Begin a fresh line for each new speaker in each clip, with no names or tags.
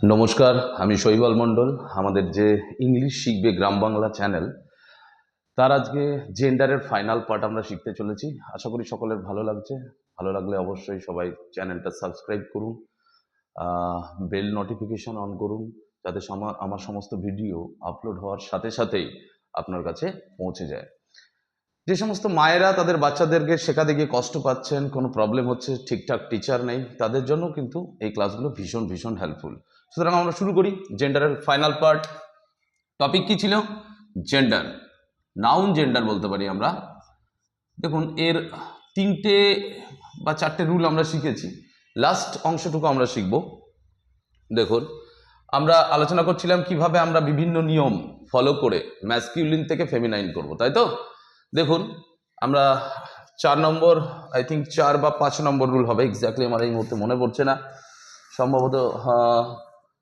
নমস্কার, আমি শৈবাল মণ্ডল। আমাদের যে ইংলিশ শিখবে গ্রাম বাংলা চ্যানেল, তার আজকে জেন্ডারের ফাইনাল পার্ট আমরা শিখতে চলেছি। আশা করি সকলের ভালো লাগছে। ভালো লাগলে অবশ্যই সবাই চ্যানেলটা সাবস্ক্রাইব করুন, বেল নোটিফিকেশন অন করুন, যাতে আমার সমস্ত ভিডিও আপলোড হওয়ার সাথে সাথেই আপনার কাছে পৌঁছে যায়। যে সমস্ত মায়েরা তাদের বাচ্চাদেরকে শেখাতে গিয়ে কষ্ট পাচ্ছেন, কোনো প্রবলেম হচ্ছে, ঠিকঠাক টিচার নেই, তাদের জন্য কিন্তু এই ক্লাসগুলো ভীষণ ভীষণ হেল্পফুল। সুতরাং আমরা শুরু করি জেন্ডারের ফাইনাল পার্ট। টপিক কি ছিল? জেন্ডার, নাউন জেন্ডার বলতে পারি আমরা। দেখুন, এর 3টে বা 4টে রুল আমরা শিখেছি। লাস্ট অংশটুকু আমরা শিখব। দেখুন, আমরা আলোচনা করছিলাম কিভাবে আমরা বিভিন্ন নিয়ম ফলো করে ম্যাসকিউলিন থেকে ফেমিনাইন করব, তাই তো? দেখুন, আমরা 4 নম্বর, আই থিঙ্ক 4 বা 5 নম্বর রুল হবে, এক্স্যাক্টলি আমার এই মুহূর্তে মনে পড়ছে না, সম্ভবত।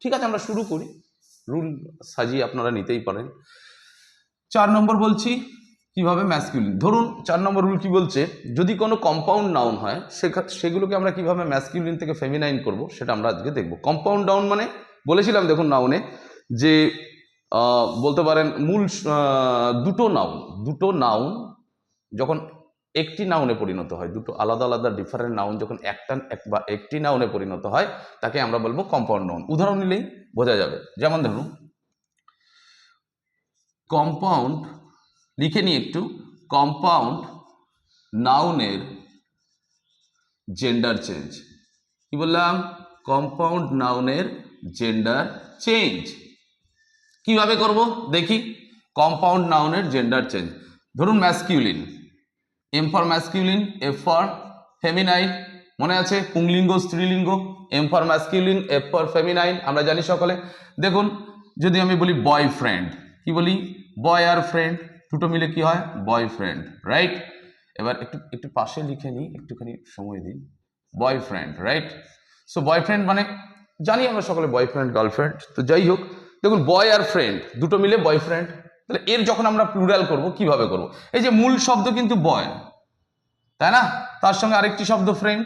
ঠিক আছে, আমরা শুরু করি। রুল সাজিয়ে আপনারা নিতেই পারেন। 4 নম্বর বলছি কিভাবে ম্যাসকিউলিন। ধরুন 4 নম্বর রুল কি বলছে, যদি কোনো কম্পাউন্ড নাউন হয় সেগুলোকে আমরা কিভাবে ম্যাসকিউলিন থেকে ফেমিনাইন করব, সেটা আমরা আজকে দেখব। কম্পাউন্ড নাউন মানে বলেছিলাম, দেখুন নাউনে যে বলতে পারেন মূল দুটো নাউন যখন একটি নাউনে পরিণত হয়, দুটো আলাদা আলাদা ডিফারেন্ট নাউন যখন একটি নাউনে পরিণত হয়, তাকে আমরা বলবো কম্পাউন্ড নাউন। উদাহরণ নিলেই বোঝা যাবে। যেমন ধরুন, কম্পাউন্ড, লিখে নিই একটু, কম্পাউন্ড নাউনের জেন্ডার চেঞ্জ। কি বললাম? কম্পাউন্ড নাউনের জেন্ডার চেঞ্জ কিভাবে করব দেখি। কম্পাউন্ড নাউনের জেন্ডার চেঞ্জ, ধরুন masculine, M for masculine, F for feminine, মনে আছে? পুংলিঙ্গ স্ত্রীলিঙ্গ, M for masculine, F for feminine, আমরা জানি সকলে। দেখুন, যদি আমি বলি বয়ফ্রেন্ড, কি বলি? বয় আর ফ্রেন্ড দুটো মিলে কি হয়? Boyfriend, right? এবার একটু পাশে লিখে নিই, একটুখানি সময় দিন। Boyfriend, right? সো বয়ফ্রেন্ড মানে জানি আমরা সকলে বয়ফ্রেন্ড গার্লফ্রেন্ড, তো যাই হোক, দেখুন বয় আর ফ্রেন্ড দুটো মিলে বয়ফ্রেন্ড। তাহলে এর যখন আমরা প্লুরাল করব, কিভাবে করব? এই যে মূল শব্দ কিন্তু বয়, তাই না? তার সঙ্গে আরেকটি শব্দ ফ্রেন্ড।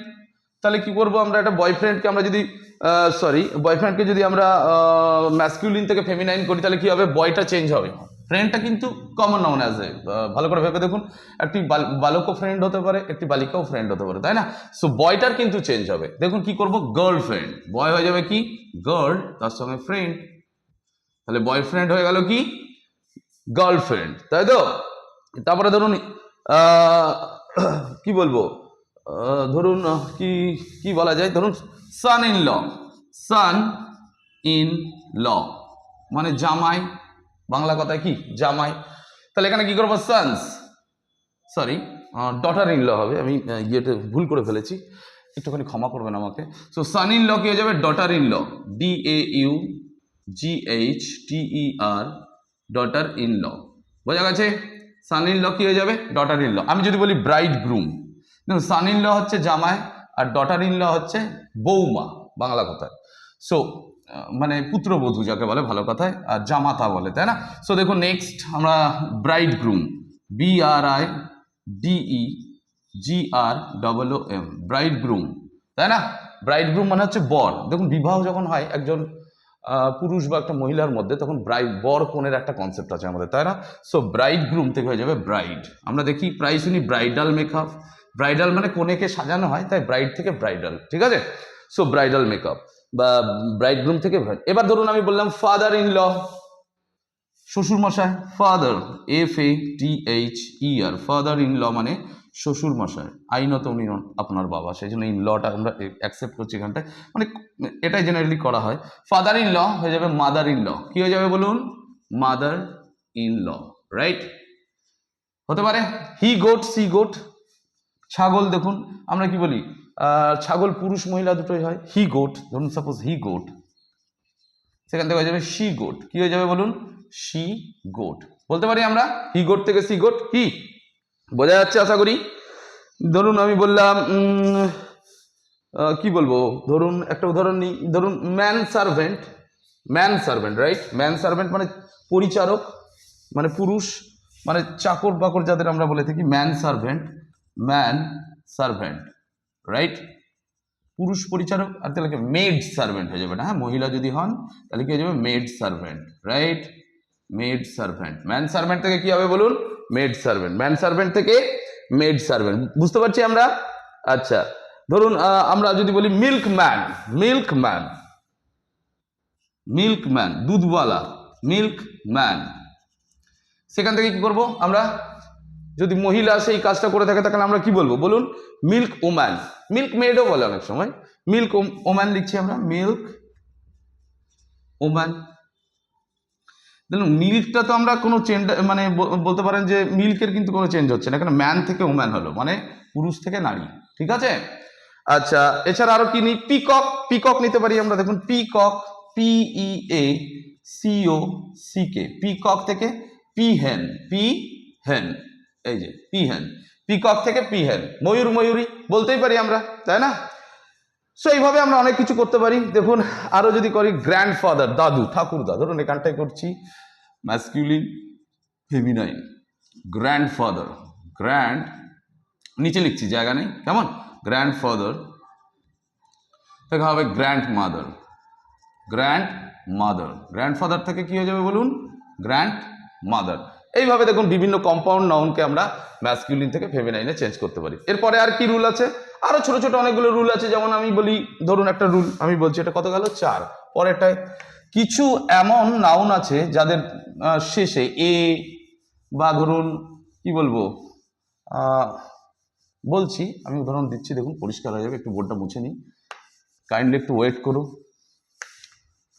তাহলে কি করব আমরা? একটা বয়ফ্রেন্ডকে আমরা যদি বয়ফ্রেন্ডকে যদি আমরা ম্যাসকিউলিন থেকে ফেমিনাইন করি, তাহলে কি হবে? বয়টা চেঞ্জ হবে, ফ্রেন্ডটা কিন্তু কমন নাউন অ্যাজ এ। ভালো করে ভেবে দেখুন, একটি বালকও ফ্রেন্ড হতে পারে, একটি বালিকাও ফ্রেন্ড হতে পারে, তাই না? সো বয়টার কিন্তু চেঞ্জ হবে। দেখুন কি করব? গার্লফ্রেন্ড, বয় হয়ে যাবে কি? গার্ল, তার সঙ্গে ফ্রেন্ড, তাহলে বয়ফ্রেন্ড হয়ে গেল কি? গার্লফ্রেন্ড, তাই তো? তারপরে ধরুন কি বলবো, ধরুন কি কি বলা যায়, ধরুন সান in law, San in law মানে জামাই, বাংলা কথায় কি? জামাই। তাহলে এখানে কি করবো? Sons, sorry, daughter in law হবে, আমি ইয়েতে ভুল করে ফেলেছি, একটুখানি ক্ষমা করবেন আমাকে। সো সান ইন ল কি হয়ে যাবে? Daughter in law, DAUGHTER, daughter in law. বোঝা গেছে? সান ইন ল কি হয়ে যাবে? Daughter in law. আমি যদি বলি ব্রাইড গ্রুম, দেখুন সান ইন ল হচ্ছে জামাই, আর ডটার ইন ল হচ্ছে বৌমা বাংলা কথায়। সো মানে পুত্রবধূ যাকে বলে ভালো কথায়, আর জামাতা বলে, তাই না? সো দেখুন নেক্সট আমরা bridegroom, BRIDEGROOM, bridegroom, তাই না? ব্রাইড গ্রুম মানে হচ্ছে বর। দেখুন বিবাহ যখন হয় একজন পুরুষ বা একটা মহিলার মধ্যে, তখন বর কনের একটা কনসেপ্ট আছে আমাদের, তাই না? সো ব্রাইড গ্রুম থেকে হয়ে যাবে ব্রাইড। আমরা দেখি প্রায় শুনি ব্রাইডাল মেকআপ, ব্রাইডাল মানে কনেকে সাজানো হয়, তাই ব্রাইড থেকে ব্রাইডাল, ঠিক আছে? সো ব্রাইডাল মেকআপ বা ব্রাইড গ্রুম থেকে ব্রাইড। এবার ধরুন আমি বললাম ফাদার ইন ল, শ্বশুর মশাই, father, FATHER, father in law মানে শ্বশুর মশাই। আইনত উনি আপনার বাবা, সেই জন্য ইন লটা আমরা অ্যাকসেপ্ট করছি এখানটায়, মানে এটাই জেনারেলি করা হয়। ফাদার ইন ল হয়ে যাবে মাদার ইন ল। কি হয়ে যাবে বলুন? Mother in law, right? হতে পারে হি গোট, সি গোট, ছাগল। দেখুন আমরা কি বলি, ছাগল পুরুষ মহিলা দুটোই হয়। হি গোট, ধরুন সাপোজ হি গোট, সেখান থেকে হয়ে যাবে শি গোট। কি হয়ে যাবে বলুন? She goat. বলতে পারি আমরা হি গোট থেকে সি গোট, হি। বোঝা যাচ্ছে আশা করি। ধরুন আমি বললাম কি বলবো, ধরুন একটা উদাহরণ নিই, ধরুন man servant, man servant, right? Man servant মানে পরিচারক, মানে পুরুষ, মানে চাকর বাকর যাদের আমরা বলে থাকি man servant, man servant, right? পুরুষ পরিচারক, আর তাহলে মেড সার্ভেন্ট হয়ে যাবে না, হ্যাঁ মহিলা যদি হন তাহলে কি হয়ে যাবে maid servant, right, maid servant. Man servant থেকে কি হবে বলুন, মেড সার্ভেন্ট, ম্যান সার্ভেন্ট থেকে মেড সার্ভেন্ট, বুঝতে পারছি আমরা। আচ্ছা ধরুন আমরা যদি বলি মিল্কম্যান, মিল্কম্যান, মিল্কম্যান দুধওয়ালা, মিল্কম্যান, সেখান থেকে কি করব আমরা, যদি মহিলা সেই কাজটা করে থাকে তাহলে আমরা কি বলবো বলুন, মিল্ক ওম্যান, মিল্ক মেডও বলে অনেক সময়, মিল্ক ওম্যান লিখছি আমরা, মিল্ক ওম্যান। দেখুন মিল্কটা তো আমরা কোনো চেঞ্জ মানে বলতে পারেন যে মিল্কের কিন্তু কোনো চেঞ্জ হচ্ছে না, এখানে ম্যান থেকে ওম্যান হলো, মানে পুরুষ থেকে নারী, ঠিক আছে। আচ্ছা এছাড়া আরো কি নিই, পিকক, পিকক নিতে পারি আমরা, দেখুন পিকক, PEACOCK, পিকক থেকে পিহেন, পিহেন, এই যে পিহেন, পিকক থেকে পিহেন, ময়ূর, ময়ূরী বলতেই পারি আমরা, তাই না। সো এইভাবে আমরা অনেক কিছু করতে পারি। দেখুন আরো যদি করি গ্র্যান্ডফাদার, দাদু, ঠাকুরদা, ধরুন এখানটাই করছি ম্যাসকিউলিন ফেমিনাইন, গ্র্যান্ডফাদার, গ্র্যান্ড, নিচে লিখছি জায়গা নেই, কেমন, গ্র্যান্ডফাদার থেকে হবে grand mother, grand mother, grandfather থেকে কি হয়ে যাবে বলুন, গ্র্যান্ড মাদার। এইভাবে দেখুন বিভিন্ন কম্পাউন্ড নাউনকে আমরা ম্যাসকিউলিন থেকে ফেমিনাইনে চেঞ্জ করতে পারি। এরপরে আর কি রুল আছে, আরো ছোট ছোট অনেকগুলো রুল আছে, যেমন আমি বলি ধরুন একটা রুল আমি বলছি, এটা কত গেল 4, পরেরটায় কিছু এমন নাউন আছে যাদের শেষে এ বা ধরুন কি বলবো বলছি, আমি উদাহরণ দিচ্ছি, দেখুন পরিষ্কার হয়ে যাবে, একটু বোর্ডটা মুছে নিই, কাইন্ডলি একটু ওয়েট করুন,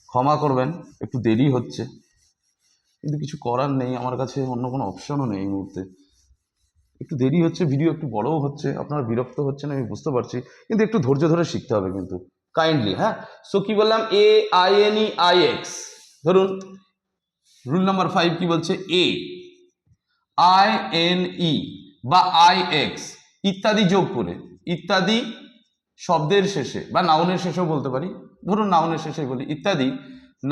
ক্ষমা করবেন একটু দেরি হচ্ছে, কিন্তু কিছু করার নেই, আমার কাছে অন্য কোনো অপশনও নেই এই মুহূর্তে, একটু দেরি হচ্ছে, ভিডিও একটু বড়ও হচ্ছে, আপনারা বিরক্ত হচ্ছেন আমি বুঝতে পারছি, কিন্তু একটু ধৈর্য ধরে শিখতে হবে কিন্তু কাইন্ডলি, হ্যাঁ। সো কি বললাম, AINEIX, ধরুন রুল নাম্বার 5 কি বলছে, AINE বা IX ইত্যাদি যোগ করে, ইত্যাদি শব্দের শেষে বা নাউনের শেষেও বলতে পারি, ধরুন নাউনের শেষে বলি, ইত্যাদি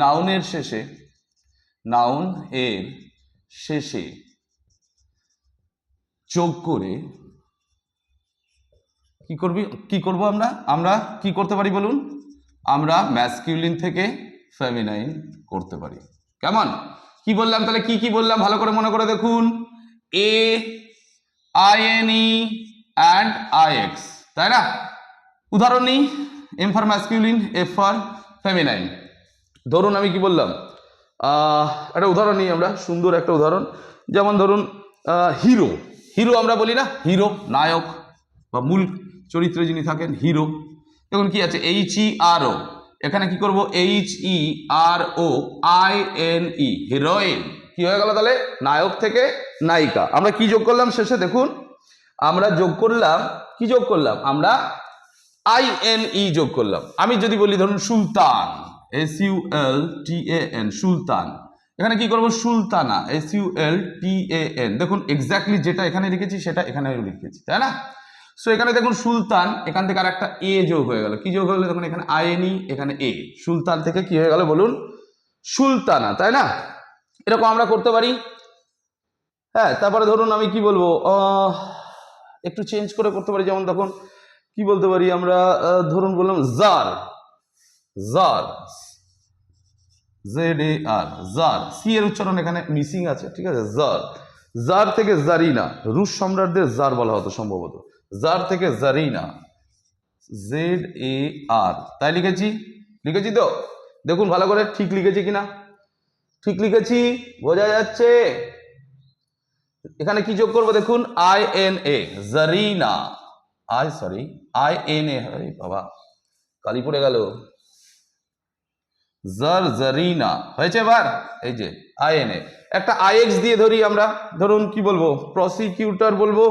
নাউনের শেষে, নাউন এর শেষে যোগ করে কি করব আমরা, আমরা কি করতে পারি বলুন, আমরা ম্যাসকিউলিন থেকে ফেমিনাইন করতে পারি, কেমন, কি বললাম তাহলে, কি কি বললাম ভালো করে মনে করে দেখুন, AINE and IX, তাই না। উদাহরণ নিই, M for masculine, F for feminine. ধরুন আমি কি বললাম, একটা উদাহরণ নিই আমরা, সুন্দর একটা উদাহরণ, যেমন ধরুন হিরো, হিরো আমরা বলি না, হিরো নায়ক বা মূল চরিত্রে যিনি থাকেন হিরো, দেখুন কি আছে, HERO, এখানে কি করব, HEROINE, হিরোইন, কি হয়ে গেল তাহলে, নায়ক থেকে নায়িকা। আমরা কি যোগ করলাম শেষে, দেখুন আমরা যোগ করলাম, কি যোগ করলাম আমরা, INE যোগ করলাম। আমি যদি বলি ধরুন সুলতান, SULTAN, সুলতান, এখানে কি করব, সুলতানা, SULTAN, দেখুন এক্স্যাক্টলি যেটা এখানে লিখেছি সেটা এখানে লিখেছি, তাই না। সো এখানে দেখুন সুলতান, এখান থেকে আর একটা এ যোগ হয়ে গেল, কি যোগ হলো, দেখুন এখানে INE, এখানে এ, সুলতান থেকে কি হয়ে গেল বলুন, সুলতানা, তাই না। এরকম আমরা করতে পারি, হ্যাঁ। তারপরে ধরুন আমি কি বলবো, একটু চেঞ্জ করে করতে পারি, যেমন তখন কি বলতে পারি আমরা, ধরুন বললাম czar, czar, ZAR, czar, C এর উচ্চারণ এখানে মিসিং আছে, ঠিক আছে, জার, জার থেকে জারিনা, রুশ সম্রাটদের জার বলা হতো সম্ভবত, জার থেকে জারিনা, ZAR, তাই লিখেছি, লিখেছি তো, দেখুন ভালো করে ঠিক লিখেছি কিনা, ঠিক লিখেছি, বোঝা যাচ্ছে। এখানে কি যোগ করবো দেখুন, INA, জারিনা, INA, বাবা কালি পড়ে গেল, জারিনা হয়েছে এবার, এই যে INA, একটা IX দিয়ে ধরি আমরা, ধরুন কি বলবো, প্রসিকিউটর বলবো,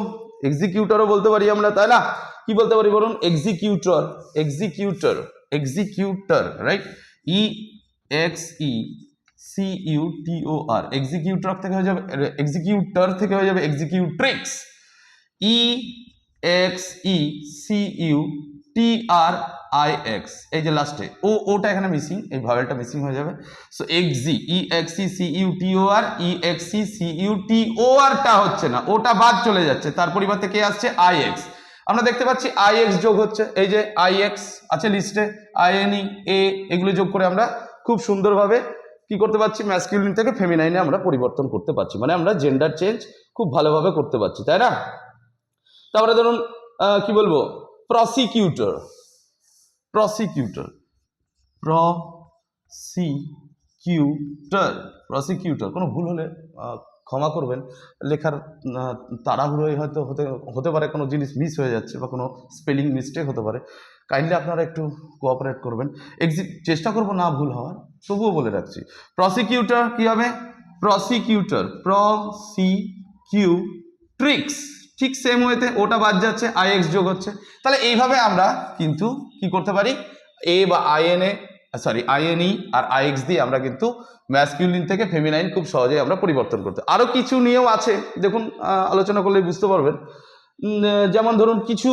এক্সিকিউটরও বলতে পারি আমরা, তাই না। কি বলতে পারি বলুন, executor, executor, executor, right, EXECUTOR, executor থেকে হয়ে যাবে, এক্সিকিউটর থেকে হয়ে যাবে এক্সিকিউট্রিক্স, EXECUTRIX, এই যে লাস্টে ওটা এখানে মিসিং, এই ভাওয়েলটা মিসিং হয়ে যাবে। সো EXECUTOR, EXECUTOR টা হচ্ছে না, ওটা বাদ চলে যাচ্ছে, তার পরিবর্তে কে আসছে, IX, আমরা দেখতে পাচ্ছি আইএক্স যোগ হচ্ছে, এই যে আইএক্স আছে লিস্টে, আইএনই এ, এগুলো যোগ করে আমরা খুব সুন্দরভাবে কি করতে পারছি, ম্যাসকিউলিন থেকে ফেমিনাইনে আমরা পরিবর্তন করতে পারছি, মানে আমরা জেন্ডার চেঞ্জ খুব ভালোভাবে করতে পারছি, তাই না? তারপরে ধরুন কি বলবো, প্রসিকিউটর, প্রসিকিউটর, প্রসিকিউটর, প্রসিকিউটর, কোনো ভুল হলে ক্ষমা করবেন, লেখার তাড়াহুড়োয় হয়তো হতে পারে কোনো জিনিস মিস হয়ে যাচ্ছে বা কোনো স্পেলিং মিস্টেক হতে পারে, কাইন্ডলি আপনারা একটু কোঅপারেট করবেন, চেষ্টা করব না ভুল হওয়ার, তবুও বলে রাখছি। প্রসিকিউটর কি হবে, প্রসিকিউটর, প্রসিকিউট্রিক্স, ঠিক সেম ওয়েতে ওটা বাদ যাচ্ছে, আইএক্স যোগ হচ্ছে। তাহলে এইভাবে আমরা কিন্তু কি করতে পারি, এ বা আইএনই আর আইএক্স দিয়ে আমরা কিন্তু ম্যাসকিউলিন থেকে ফেমিনাইন খুব সহজেই আমরা পরিবর্তন করতে। আরও কিছু নিয়েও আছে, দেখুন আলোচনা করলে বুঝতে পারবেন। যেমন ধরুন কিছু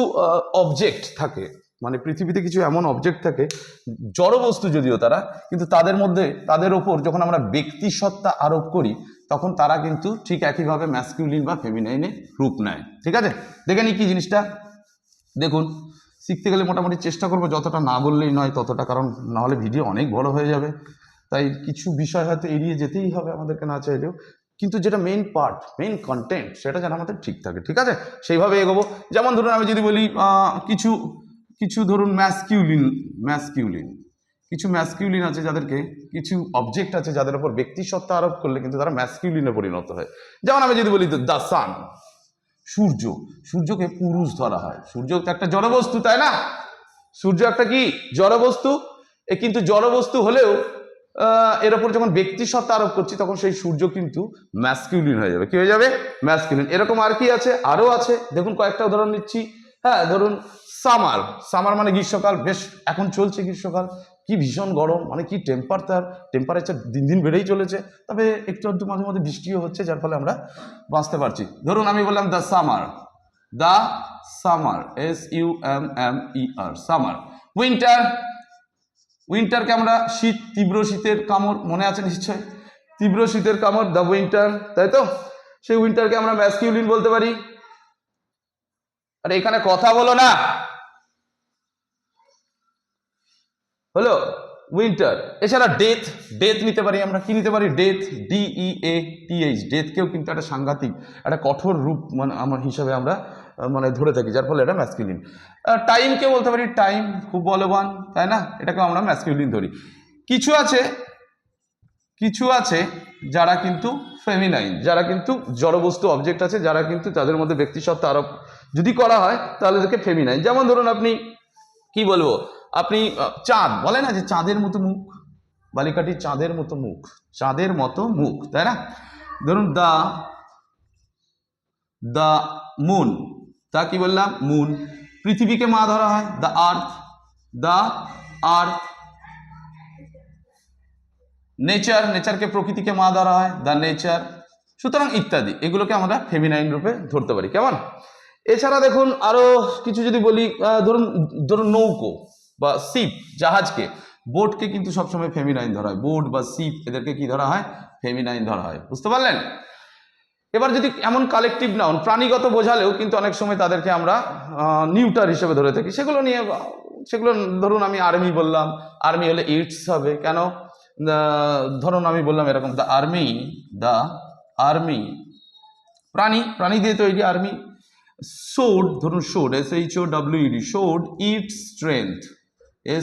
অবজেক্ট থাকে, মানে পৃথিবীতে কিছু এমন অবজেক্ট থাকে, জড়বস্তু যদিও তারা, কিন্তু তাদের ওপর যখন আমরা ব্যক্তিসত্তা আরোপ করি তখন তারা কিন্তু ঠিক একইভাবে ম্যাসকিউলিন বা ফেমিনাইনে রূপ নেয়। ঠিক আছে, দেখে নিই কি জিনিসটা। দেখুন, শিখতে গেলে মোটামুটি চেষ্টা করবো যতটা না বললেই নয় ততটা, কারণ নাহলে ভিডিও অনেক বড় হয়ে যাবে, তাই কিছু বিষয় হয়তো এড়িয়ে যেতেই হবে আমাদেরকে না চাইলেও, কিন্তু যেটা মেইন পার্ট, মেইন কন্টেন্ট, সেটা যেন আমাদের ঠিক থাকে। ঠিক আছে, সেইভাবে এগোবো। যেমন ধরুন আমি যদি বলি কিছু ধরুন ম্যাসকিউলিন কিছু ম্যাসকিউলিন আছে, যাদেরকে কিছু অবজেক্ট আছে যাদের উপর ব্যক্তিসত্তা আরোপ করলে কিন্তু তারা ম্যাসকিউলিনে পরিণত হয়। যেমন আমি যদি বলি দ্য সান, সূর্যকে পুরুষ ধরা হয়, সূর্য তো একটা জড়বস্তু, তাই না? সূর্য একটা কি জড়বস্তু, কিন্তু জড়বস্তু হলেও এর উপর যখন ব্যক্তিসত্তা আরোপ করছি তখন সেই সূর্য কিন্তু ম্যাসকিউলিন হয়ে যাবে। কি হয়ে যাবে? ম্যাসকিউলিন। এরকম আর কি আছে, আরো আছে, দেখুন কয়েকটা উদাহরণ নিচ্ছি। হ্যাঁ, ধরুন সামার মানে গ্রীষ্মকাল, বেশ এখন চলছে গ্রীষ্মকাল, কি ভীষণ গরম, মানে কি টেম্পারেচার দিন দিন বেড়েই চলেছে, তবে একটু একটু মাঝে মাঝে বৃষ্টিও হচ্ছে, যার ফলে আমরা বাঁচতে পারছি। ধরুন আমি বললাম দ্য সামার, SUMMER, সামার। উইন্টারকে আমরা শীত, তীব্র শীতের কামড়, মনে আছে নিশ্চয়, তীব্র শীতের কামড়, দ্য উইন্টার, তাই তো? সেই উইন্টারকে আমরা ম্যাসকিউলিন বলতে পারি। আরে এখানে কথা বলো না, হলো উইন্টার। এছাড়া ডেথ নিতে পারি আমরা, কি নিতে পারি, ডেথ, DEATH, ডেথকেও কিন্তু একটা সাংঘাতিক, একটা কঠোর রূপ মানে আমার হিসাবে আমরা মানে ধরে থাকি, যার ফলে এটা ম্যাসকিউলিন। টাইমকে বলতে পারি, টাইম খুব বলবান, তাই না? এটাকেও আমরা ম্যাসকিউলিন ধরি। কিছু আছে যারা কিন্তু ফেমিনাইন, যারা কিন্তু জড়বস্তু অবজেক্ট আছে, যারা কিন্তু তাদের মধ্যে ব্যক্তিসত্তা আরোপ যদি করা হয় তাহলে তাদেরকে ফেমিনাইন। যেমন ধরুন আপনি কি বলবো, আপনি চাঁদ, বলে না যে চাঁদের মতো মুখ, বালিকাটি চাঁদের মতো মুখ, তাই না? ধরুন দ্য মুন, তা কি বললাম, মুন। পৃথিবীকে মা ধরা হয়, দ্য আর্থ। নেচারকে, প্রকৃতিকে মা ধরা হয়, দ্য নেচার। সুতরাং ইত্যাদি, এগুলোকে আমরা ফেমিনাইন রূপে ধরতে পারি, কেমন? এছাড়া দেখুন আরো কিছু যদি বলি, ধরুন নৌকো বা শিপ, জাহাজকে, বোটকে কিন্তু সবসময় ফেমিনাইন ধরা হয়, বোট বা শিপ, এদেরকে কি ধরা হয়, ফেমিনাইন ধরা হয়। বুঝতে পারলেন? এবার যদি এমন কালেকটিভ নাউন, প্রাণীগত বোঝালেও কিন্তু অনেক সময় তাদেরকে আমরা নিউটার হিসেবে ধরে থাকি, সেগুলো ধরুন আমি আর্মি বললাম, আর্মি হলে ইটস হবে, কেন? ধরুন আমি বললাম এরকম, দ্য আর্মি, প্রাণী দিয়ে তৈরি আর্মি। সোড, ধরুন showed, SHOWED, showed its strength,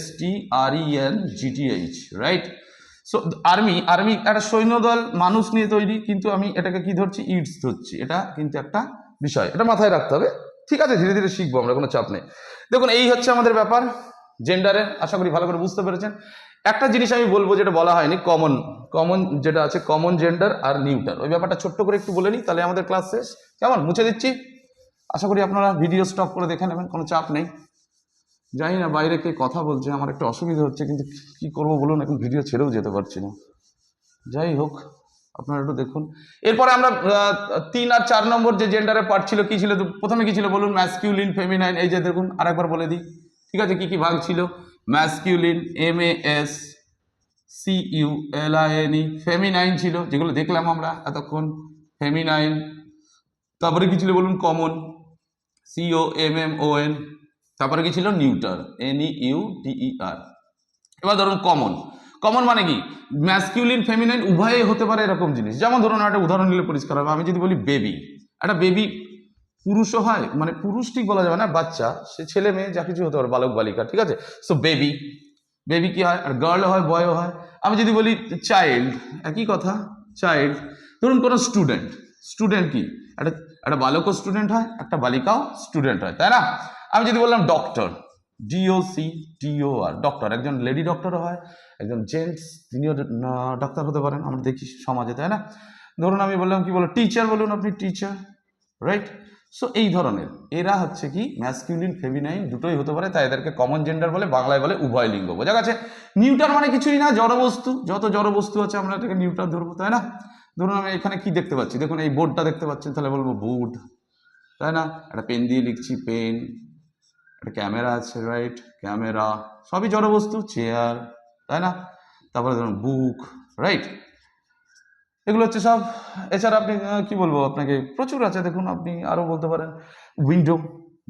STRENGTH, right? So army একটা সৈন্যদল মানুষ নিয়ে তৈরি, কিন্তু আমি এটাকে কি ধরছি, ইটস ধরছি, এটা কিন্তু একটা বিষয়, এটা মাথায় রাখতে হবে। ঠিক আছে, ধীরে ধীরে শিখবো আমরা, কোনো চাপ নেই। দেখুন এই হচ্ছে আমাদের ব্যাপার জেন্ডারের, আশা করি ভালো করে বুঝতে পেরেছেন। একটা জিনিস আমি বলবো যেটা বলা হয়নি, কমন যেটা আছে, কমন জেন্ডার আর নিউটার, ওই ব্যাপারটা ছোট্ট করে একটু বলে নিই, তাহলে আমাদের ক্লাস শেষ। কেমন? মুছে দিচ্ছি, আশা করি আপনারা ভিডিও স্টপ করে দেখে নেবেন, কোনো চাপ নেই। জানি না বাইরে কে কথা বলছে, আমার একটু অসুবিধা হচ্ছে, কিন্তু কি করবো বলুন, এখন ভিডিও ছেড়েও যেতে পারছি না। যাই হোক, আপনারা একটু দেখুন। এরপরে আমরা 3 আর 4 নম্বর যে জেন্ডারের পার্ট ছিল, কি ছিল? প্রথমে কি ছিল বলুন, ম্যাসকিউলিন, ফেমিনাইন। এই যে দেখুন, আরেকবার বলে দিই, ঠিক আছে, কি কি ভাগ ছিল? ম্যাসকিউলিন, MASCULINE, ফেমিনাইন ছিল, যেগুলো দেখলাম আমরা এতক্ষণ, ফেমিনাইন। তারপরে কি ছিল বলুন, কমন, COMMON, তারপরে কি ছিল নিউটার, NEUTER। এবার ধরুন কমন, কমন মানে কি ম্যাসকিউলিন ফেমিনাইন উভয়ই হতে পারে এরকম জিনিস। যেমন ধরুন একটা উদাহরণ নিলে পরিষ্কার হবে, আমি যদি বলি বেবি, একটা বেবি পুরুষও হয়, মানে পুরুষ ঠিক বলা যাবে না, বাচ্চা, সে ছেলে মেয়ে যা কিছু হতে পারে, বালক বালিকা, ঠিক আছে। সো বেবি, বেবি কি হয়, আর গার্লও হয় বয়ও হয়। আমি যদি বলি চাইল্ড, একই কথা, চাইল্ড। ধরুন কোনো স্টুডেন্ট, স্টুডেন্ট কি একটা একটা বালকও স্টুডেন্ট হয়, একটা বালিকাও স্টুডেন্ট হয়, তাই না। আমি যদি বললাম ডক্টর, DOCTOR, ডক্টর, একজন লেডি ডক্টরও হয়, একজন জেন্টস তিনিও ডাক্তার হতে পারেন, আমরা দেখি সমাজে, তাই না। ধরুন আমি বললাম, কি বলো, টিচার, বলুন আপনি টিচার, রাইট। সো এই ধরনের এরা হচ্ছে কি ম্যাসকিউলিন ফেমিনাইন দুটোই হতে পারে, তাই এদেরকে কমন জেন্ডার বলে, বাংলায় বলে উভয় লিঙ্গ। বোঝা গেছে। নিউটার মানে কিছুই না, জড়বস্তু, যত জড়বস্তু আছে আমরা এটাকে নিউটার ধরবো, তাই না। ধরুন আমি এখানে কি দেখতে পাচ্ছি, দেখুন এই বোর্ডটা দেখতে পাচ্ছেন, তাহলে বলবো বোর্ড, তাই না। একটা পেন দিয়ে লিখছি, পেন। একটা ক্যামেরা আছে, রাইট, ক্যামেরা, সবই জড়বস্তু, চেয়ার, তাই না। তারপরে ধরুন বুক, রাইট, এগুলো হচ্ছে সব। এছাড়া আপনি কি বলবো আপনাকে, প্রচুর আছে, দেখুন আপনি আরো বলতে পারেন উইন্ডো,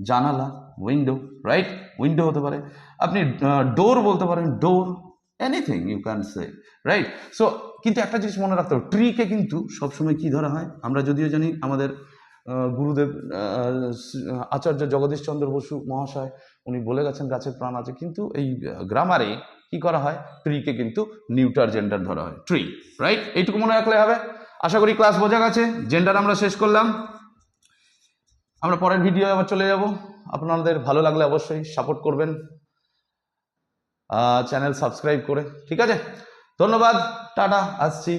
জানালা, উইন্ডো, রাইট, উইন্ডো হতে পারে। আপনি ডোর বলতে পারেন, door, anything you can say, right. So কিন্তু একটা জিনিস মনে রাখতে হবে, ট্রিকে কিন্তু সবসময় কি ধরা হয়, আমরা যদিও জানি আমাদের গুরুদেব আচার্য জগদীশ চন্দ্র বসু মহাশয় উনি বলে গেছেন গাছের প্রাণ আছে, কিন্তু এই গ্রামারে কি করা হয়, ট্রিকে কিন্তু নিউটার জেন্ডার ধরা হয়, ট্রি, রাইট। এইটুকু মনে রাখলে হবে। আশা করি ক্লাস বোঝা গেছে। জেন্ডার আমরা শেষ করলাম, আমরা পরের ভিডিও আবার চলে যাব। আপনাদের ভালো লাগলে অবশ্যই সাপোর্ট করবেন, চ্যানেল সাবস্ক্রাইব করে, ঠিক আছে। ধন্যবাদ, টাটা, আসছি।